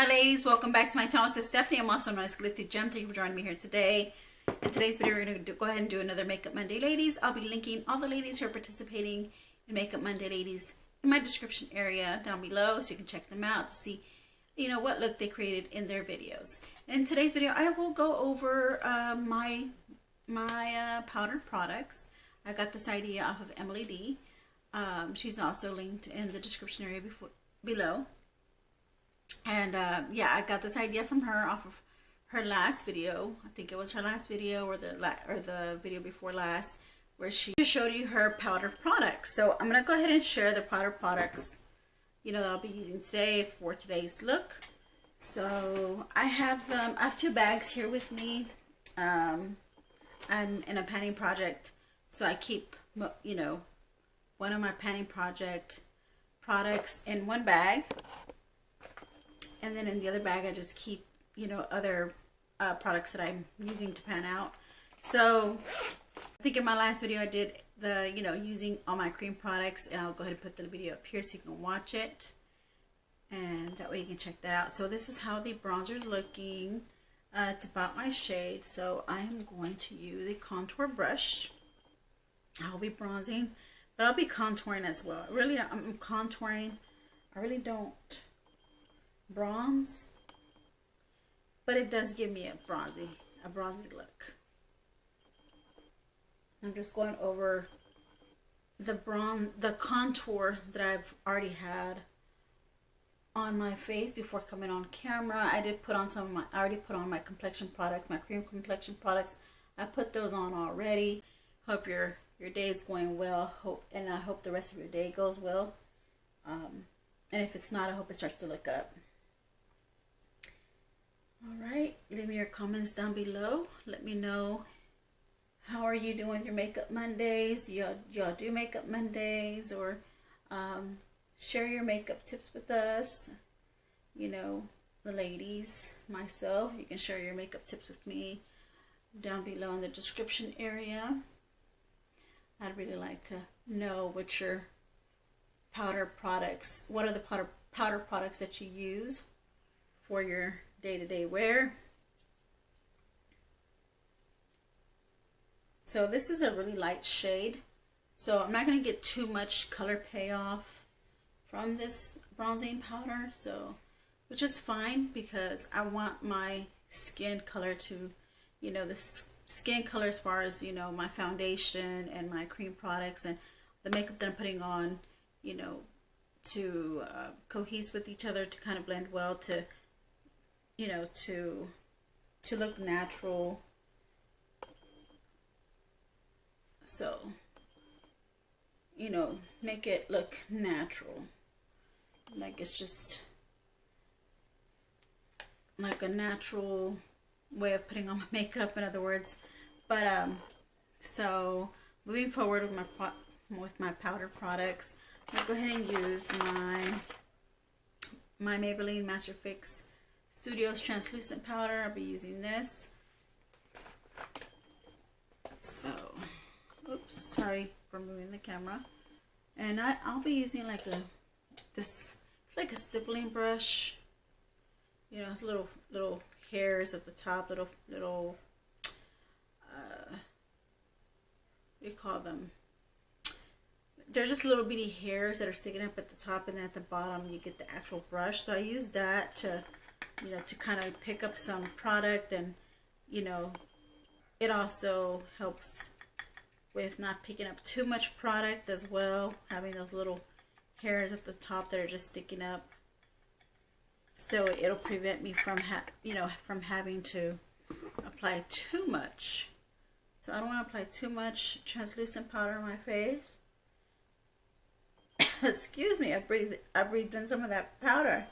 Hi ladies, welcome back to my channel. This is Stephanie. I'm also known as GENGLOW. Thank you for joining me here today. In today's video, we're going to go ahead and do another Makeup Monday ladies. I'll be linking all the ladies who are participating in Makeup Monday ladies in my description area down below, so you can check them out to see, you know, what look they created in their videos. In today's video, I will go over my powdered products. I got this idea off of Emily D. She's also linked in the description area below. And yeah, I got this idea from her off of her last video. I think it was her last video or the video before last, where she showed you her powder products. So I'm gonna go ahead and share the powder products, you know, that I'll be using today for today's look. So I have two bags here with me. I'm in a panning project, so I keep, you know, one of my panning project products in one bag. And then in the other bag, I just keep, you know, other products that I'm using to pan out. So I think in my last video, I did the, you know, using all my cream products, and I'll go ahead and put the video up here so you can watch it. And that way you can check that out. So this is how the bronzer is looking. It's about my shade. So I'm going to use a contour brush. I'll be bronzing, but I'll be contouring as well. Really, I'm contouring. I really don't bronze, but it does give me a bronzy look. I'm just going over the contour that I've already had on my face before coming on camera. I did put on I already put on my complexion products, my cream complexion products. I put those on already. Hope your day is going well. I hope the rest of your day goes well. And if it's not, I hope it starts to look up. Alright, leave me your comments down below. Let me know, how are you doing your Makeup Mondays? Do y'all do Makeup Mondays? Or share your makeup tips with us. You know, the ladies, myself, you can share your makeup tips with me down below in the description area. I'd really like to know what your powder products, what are the powder products that you use for your day-to-day wear. So this is a really light shade, so I'm not going to get too much color payoff from this bronzing powder, so, which is fine, because I want my skin color to, you know, the skin color as far as, you know, my foundation and my cream products and the makeup that I'm putting on, you know, to cohese with each other, to kind of blend well, to, you know, to look natural. So, you know, make it look natural, like it's just like a natural way of putting on my makeup, in other words. But so moving forward with my powder products, I'm gonna go ahead and use my Maybelline Master Fix Studios translucent powder. I'll be using this. So, oops, sorry for moving the camera. And I'll be using like it's like a stippling brush. You know, it's little hairs at the top, little what do you call them? They're just little bitty hairs that are sticking up at the top, and then at the bottom you get the actual brush. So I use that to, you know, to kind of pick up some product, and, you know, it also helps with not picking up too much product as well, having those little hairs at the top that are just sticking up. So it'll prevent me from from having to apply too much. So I don't want to apply too much translucent powder on my face. Excuse me, I breathed in some of that powder.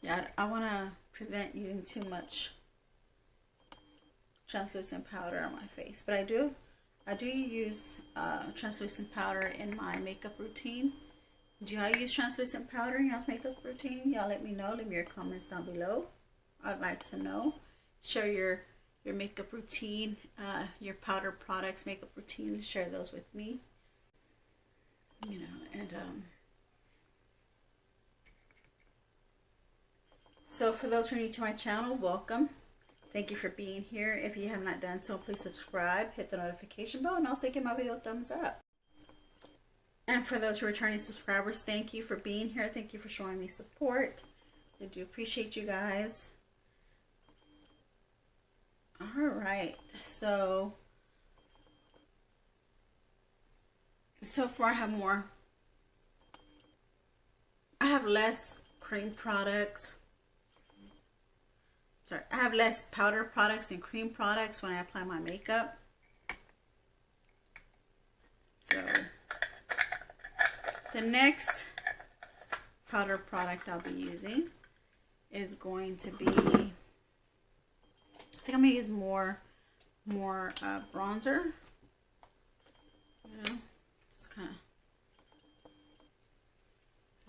Yeah, I want to prevent using too much translucent powder on my face, but I do use translucent powder in my makeup routine. Do y'all use translucent powder in y'all's makeup routine? Y'all let me know. Leave me your comments down below. I'd like to know. Share your makeup routine, your powder products makeup routine. Share those with me. you know, and so for those who are new to my channel, welcome. Thank you for being here. If you have not done so, please subscribe, hit the notification bell, and also give my video a thumbs up. And for those who are returning subscribers, thank you for being here. Thank you for showing me support. I do appreciate you guys. All right, so far I have less cream products. Sorry, I have less powder products and cream products when I apply my makeup. So the next powder product I'll be using is going to be, I think I'm gonna use more bronzer. You know, just kind of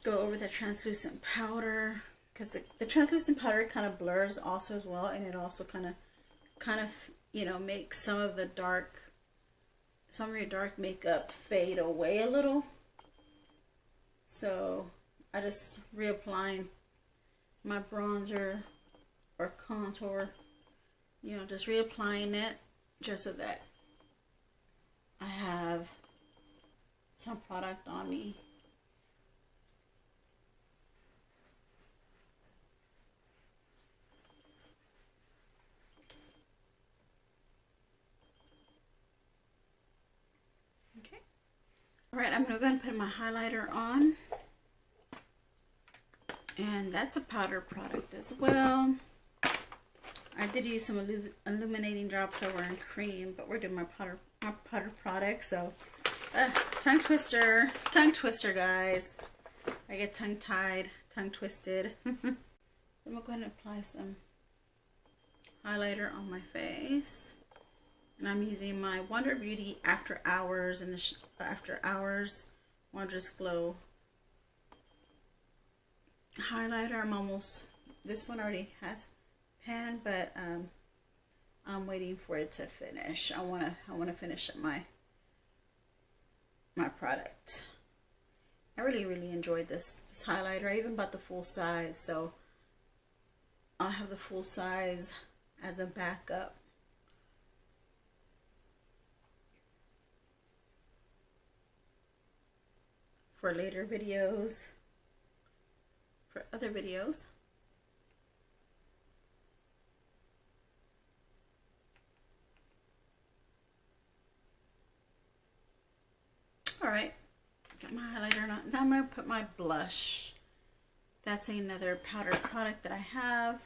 go over the translucent powder, because the translucent powder kind of blurs also as well, and it also kind of you know, makes some of your dark makeup fade away a little. So I just reapplying my bronzer or contour, you know, just reapplying it just so that I have some product on me. Okay. All right, I'm gonna go ahead and put my highlighter on. And that's a powder product as well. I did use some illuminating drops that were in cream, but we're doing my powder product. So tongue twister, guys. I get tongue tied, tongue twisted. I'm gonna go ahead and apply some highlighter on my face, and I'm using my Wonder Beauty After Hours and the After Hours Wondrous Glow highlighter. I'm almost, this one already has pan, but I'm waiting for it to finish. I want to finish up my product. I really enjoyed this highlighter. I even bought the full size, so I'll have the full size as a backup. For later videos, for other videos. All right, got my highlighter on. Now I'm going to put my blush. That's another powder product that I have.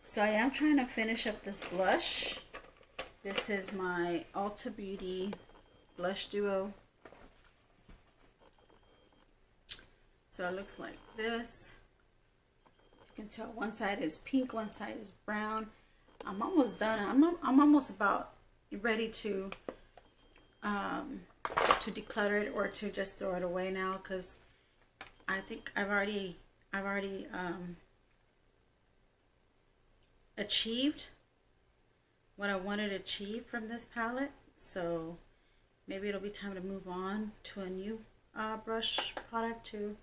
So I am trying to finish up this blush. This is my Ulta Beauty Blush Duo. So it looks like this. You can tell one side is pink, one side is brown. I'm almost done. I'm almost about ready to declutter it or to just throw it away now, because I think I've already achieved what I wanted to achieve from this palette. So maybe it'll be time to move on to a new brush product to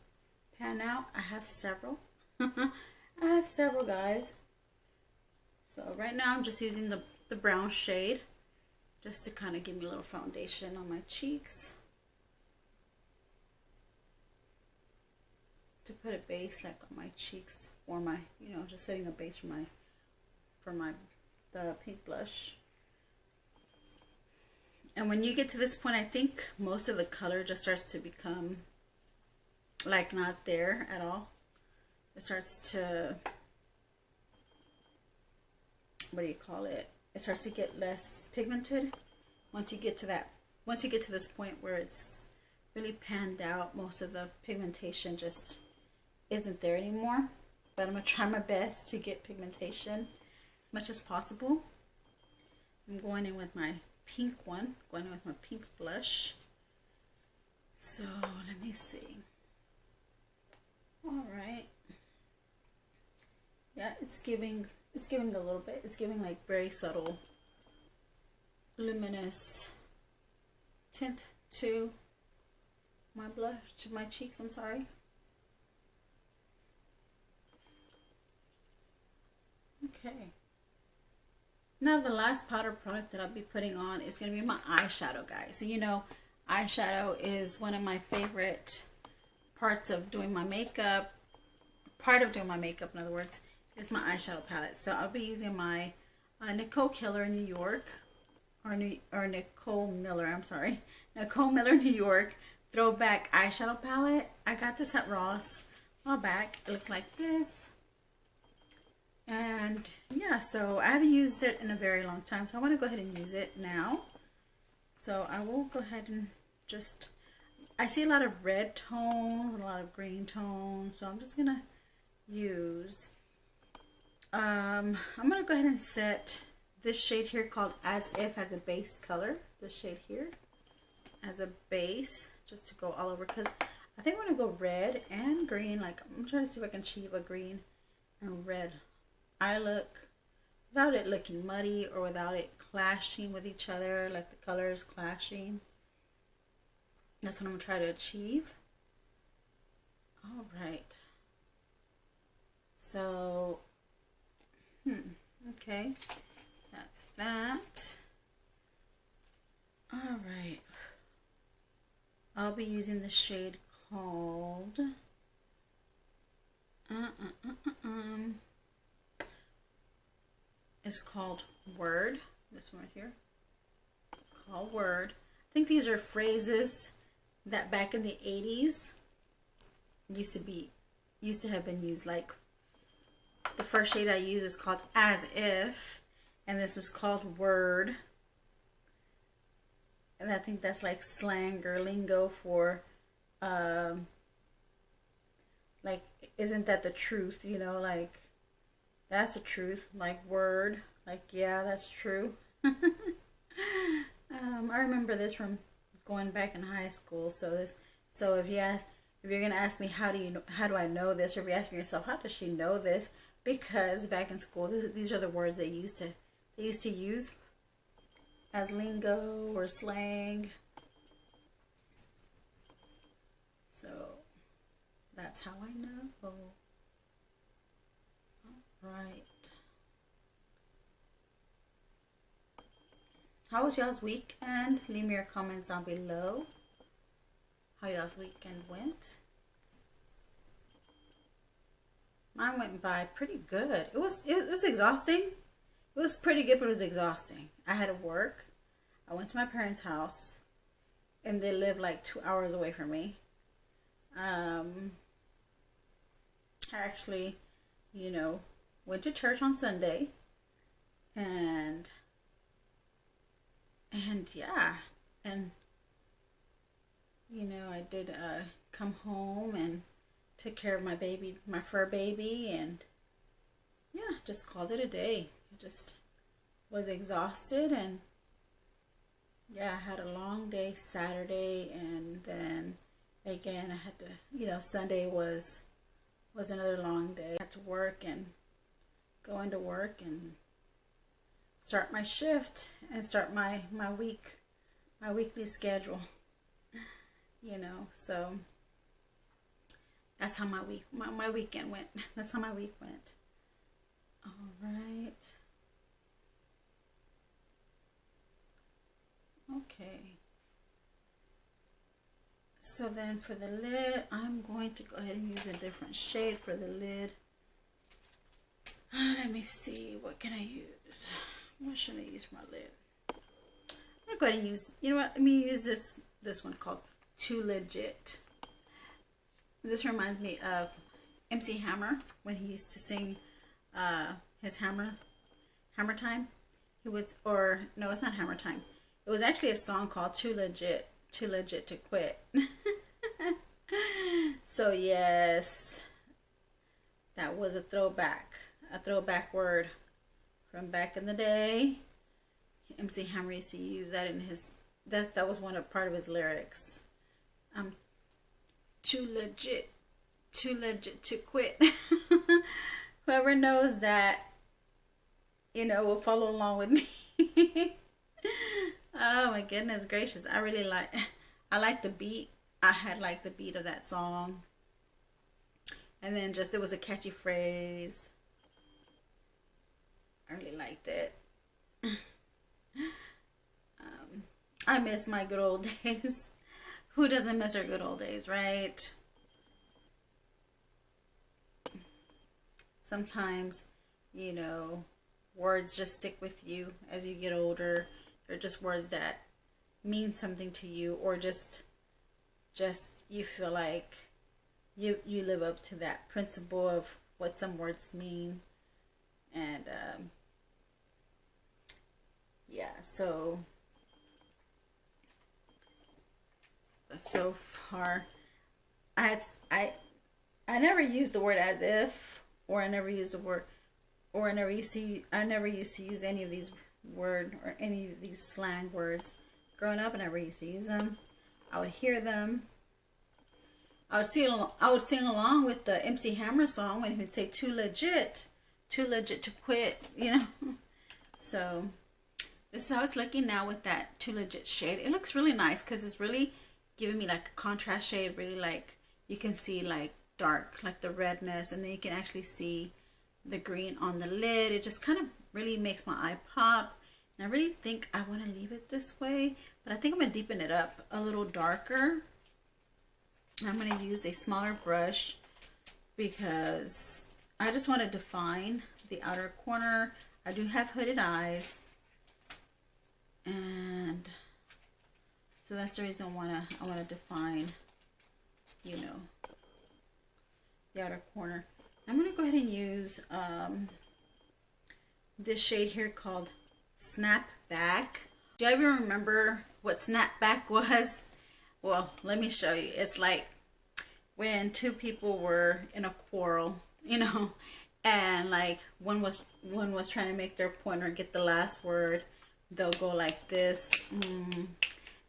pan out. I have several. I have several, guys. So right now I'm just using the brown shade just to kind of give me a little foundation on my cheeks, to put a base like on my cheeks, or my, you know, just setting a base for the pink blush. And when you get to this point, I think most of the color just starts to become like not there at all. It starts to, what do you call it? It starts to get less pigmented. Once you get to this point where it's really panned out, most of the pigmentation just isn't there anymore. But I'm gonna try my best to get pigmentation as much as possible. I'm going in with my pink one, going in with my pink blush. So let me see. All right. Yeah, it's giving a little bit. It's giving like very subtle, luminous tint to my blush, to my cheeks. I'm sorry. Okay. Now the last powder product that I'll be putting on is going to be my eyeshadow, guys. So you know, eyeshadow is one of my favorite parts of doing my makeup. Part of doing my makeup, in other words, is my eyeshadow palette. So I'll be using my Nicole Killer New York, or Nicole Miller, I'm sorry, Nicole Miller New York Throwback Eyeshadow Palette. I got this at Ross a while back. It looks like this. And yeah, so I haven't used it in a very long time, so I want to go ahead and use it now. So I will go ahead and just, I see a lot of red tones, a lot of green tones, so I'm just gonna use, I'm gonna go ahead and set this shade here called As If as a base color. This shade here as a base, just to go all over, because I think I'm gonna go red and green. Like, I'm trying to see if I can achieve a green and red eye look without it looking muddy or without it clashing with each other, like the colors clashing. That's what I'm gonna try to achieve. All right. So, okay, that's that. All right. I'll be using the shade called it's called Word. This one right here. It's called Word. I think these are phrases that back in the 80s used to have been used. Like, the first shade I use is called As If, and this is called Word. And I think that's like slang or lingo for like, isn't that the truth, you know, like, that's the truth, like word, like, yeah, that's true. I remember this from going back in high school. So if you're gonna ask me how do I know this, or if you're asking yourself how does she know this, because back in school these are the words they used to use as lingo or slang. So that's how I know. Right. How was y'all's weekend? Leave me your comments down below. How y'all's weekend went. Mine went by pretty good. It was exhausting. It was pretty good, but it was exhausting. I had to work. I went to my parents' house, and they live like 2 hours away from me. I actually, you know, went to church on Sunday, and yeah, and you know, I did come home and took care of my baby, my fur baby, and yeah, just called it a day. I just was exhausted, and yeah, I had a long day Saturday, and then again I had to, you know, Sunday was another long day. I had to work and go into work and start my shift and start my weekly schedule, you know. So that's how my weekend went. That's how my week went. All right. Okay. So then for the lid, I'm going to go ahead and use a different shade for the lid. Let me see, what can I use? What should I use for my lid? I'm gonna go ahead and use, you know what, let me use this one called Too Legit. This reminds me of MC Hammer when he used to sing his Hammer Time. He would, or no, it's not Hammer Time. It was actually a song called Too Legit to Quit. So yes, that was a throwback word from back in the day. MC Hammer used to use that in his, that was part of his lyrics. Too legit to quit. whoever knows that, you know, will follow along with me. Oh my goodness gracious. I like the beat. I had like the beat of that song. And then just, it was a catchy phrase. I really liked it. I miss my good old days. Who doesn't miss our good old days, right? Sometimes, you know, words just stick with you as you get older. They're just words that mean something to you, or just you feel like you live up to that principle of what some words mean. And yeah, so far I never used the word as if, or I never used the word, or I never used to use any of these word or any of these slang words growing up. I never used to use them. I would hear them. I would sing along with the MC Hammer song when he would say too legit to quit, you know. So this is how it's looking now with that too legit shade. It looks really nice because it's really giving me like a contrast shade. Really, like, you can see like dark, like the redness, and then you can actually see the green on the lid. It just kind of really makes my eye pop. And I really think I want to leave it this way, but I think I'm going to deepen it up a little darker. I'm going to use a smaller brush because I just want to define the outer corner. I do have hooded eyes, and so that's the reason I want to define, you know, the outer corner. I'm going to go ahead and use this shade here called Snapback. Do you ever remember what snapback was? Well, let me show you. It's like when two people were in a quarrel, you know, and like one was trying to make their point or get the last word. They'll go like this,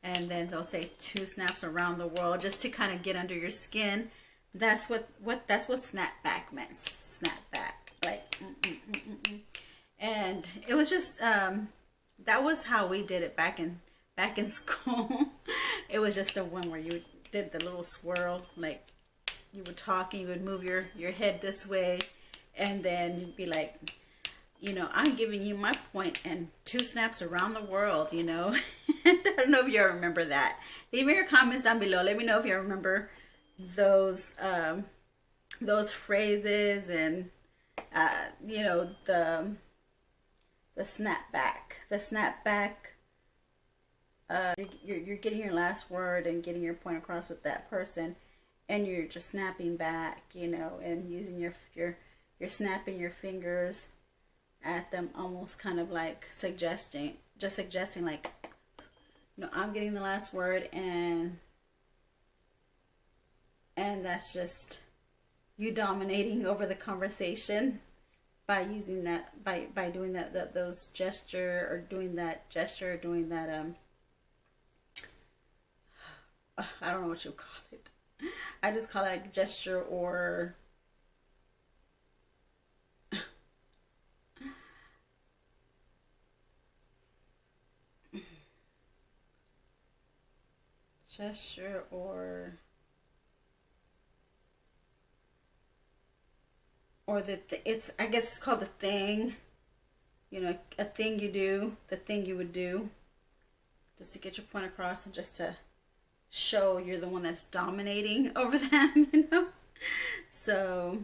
and then they'll say 2 snaps around the world just to kind of get under your skin. That's what snapback meant. Snapback, like, and it was just that was how we did it back in school. It was just the one where you did the little swirl, like you would talk and you would move your head this way, and then you'd be like, you know, I'm giving you my point, and 2 snaps around the world, you know. I don't know if you remember that. Leave me your comments down below. Let me know if you remember those phrases, and you know, the snapback. You're getting your last word and getting your point across with that person, and you're just snapping back, you know, and using you're snapping your fingers at them, almost kind of like suggesting like, you know, I'm getting the last word, and that's just you dominating over the conversation by using that, by doing those gesture, or doing that I don't know what you call it. I just call it like gesture, or gesture, or it's, I guess it's called a thing, you know, a thing you do, the thing you would do just to get your point across, and just to show you're the one that's dominating over them, you know. So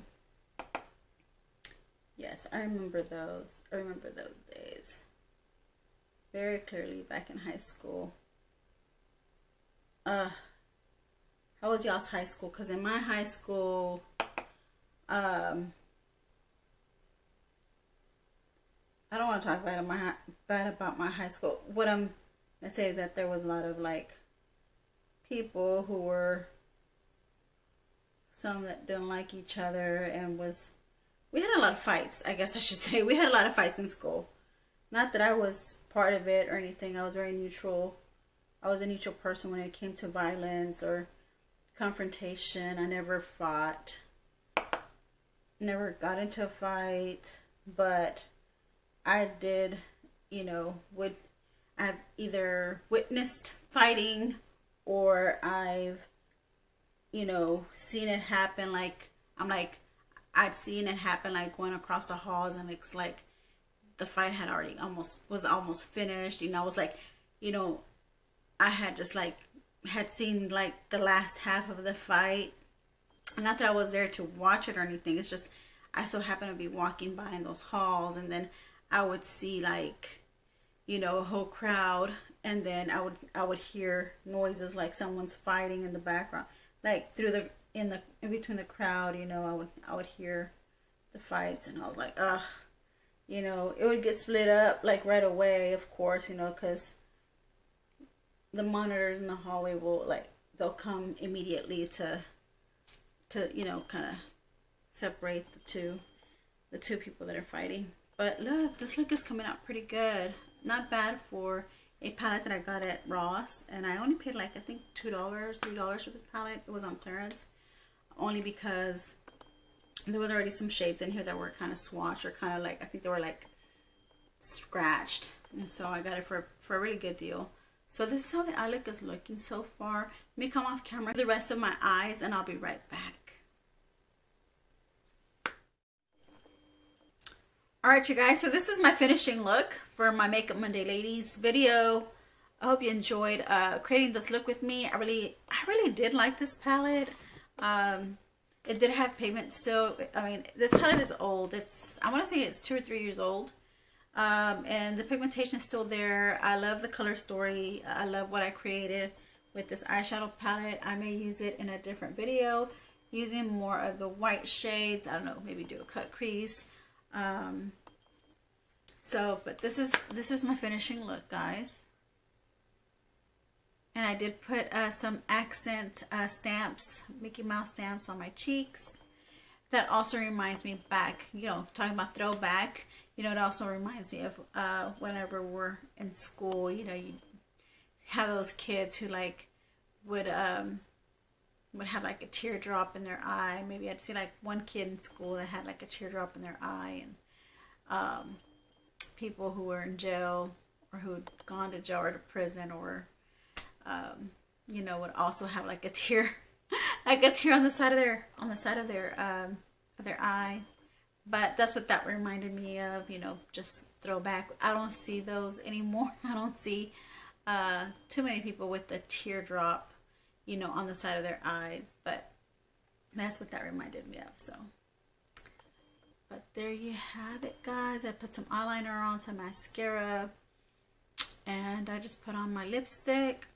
yes, I remember those days very clearly back in high school. How was y'all's high school? Because in my high school, I don't want to talk bad about my high school. What I'm gonna say is that there was a lot of like people who were, some that didn't like each other, and we had a lot of fights, I guess I should say. We had a lot of fights in school. Not that I was part of it or anything. I was very neutral. I was a neutral person when it came to violence or confrontation. I never fought. never got into a fight, but I did, you know, I've either witnessed fighting or I've, you know, seen it happen. Like, I'd seen it happen, like going across the halls, and it's like the fight had already was almost finished. You know, I was like, you know, I had just like had seen like the last half of the fight. Not that I was there to watch it or anything. It's just I so happened to be walking by in those halls, and then I would see like, you know, a whole crowd, and then I would hear noises like someone's fighting in the background, like through in between the crowd. You know, I would hear the fights, and I was like, ugh, you know, it would get split up like right away, of course, you know, because the monitors in the hallway will they'll come immediately to you know, kind of separate the two people that are fighting. But look, this look is coming out pretty good. Not bad for a palette that I got at Ross, and I only paid like I think $2, $3 for this palette. It was on clearance, only because there was already some shades in here that were kind of swatched, or kind of like, I think they were like scratched, and so I got it for a really good deal. So this is how the eye look is looking so far. Let me come off camera the rest of my eyes, and I'll be right back. Alright, you guys, so this is my finishing look for my Makeup Monday Ladies video. I hope you enjoyed creating this look with me. I really did like this palette. It did have pigment still. I mean, this palette is old. I want to say it's 2 or 3 years old. And the pigmentation is still there. I love the color story. I love what I created with this eyeshadow palette. I may use it in a different video using more of the white shades. I don't know, maybe do a cut crease. But this is my finishing look, guys. And I did put some accent stamps, Mickey Mouse stamps on my cheeks. That also reminds me back, you know, talking about throwback, you know, it also reminds me of whenever we're in school, you know, you have those kids who like would have like a teardrop in their eye. Maybe I'd see like one kid in school that had like a teardrop in their eye, and people who were in jail or who'd gone to jail or to prison, or you know, would also have like a tear like a tear on the side of their eye. But that's what that reminded me of, you know, just throwback. I don't see those anymore. I don't see too many people with the teardrop, you know, on the side of their eyes, but that's what that reminded me of. So, but there you have it, guys. I put some eyeliner on, some mascara, and I just put on my lipstick,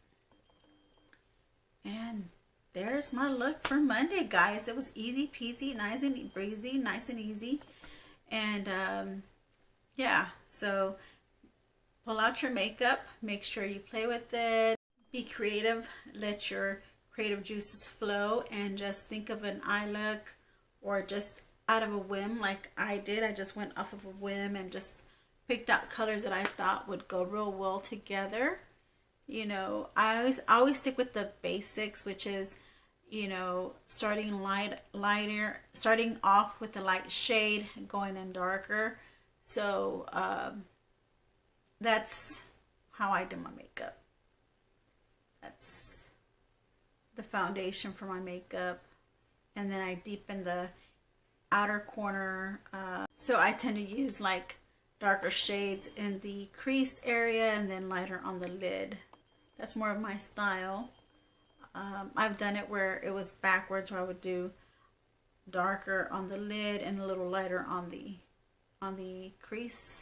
and there's my look for Monday, guys. It was easy peasy, nice and breezy, nice and easy. And yeah, so pull out your makeup, make sure you play with it, be creative, let your creative juices flow, and just think of an eye look, or just out of a whim like I did. I just went off of a whim and just picked out colors that I thought would go real well together. You know, I always stick with the basics, which is, you know, starting lighter, starting off with a light shade, going in darker. So that's how I do my makeup. That's the foundation for my makeup, and then I deepen the outer corner. So I tend to use like darker shades in the crease area, and then lighter on the lid. That's more of my style. I've done it where it was backwards, where I would do darker on the lid and a little lighter on the crease.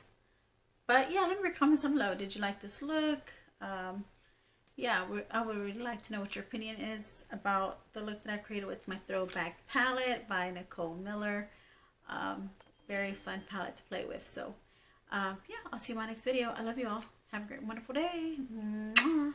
But yeah, leave me your comments down below. Did you like this look? Yeah, I would really like to know what your opinion is about the look that I created with my Throwback palette by Nicole Miller. Very fun palette to play with. So yeah, I'll see you in my next video. I love you all. Have a great, wonderful day. Mwah.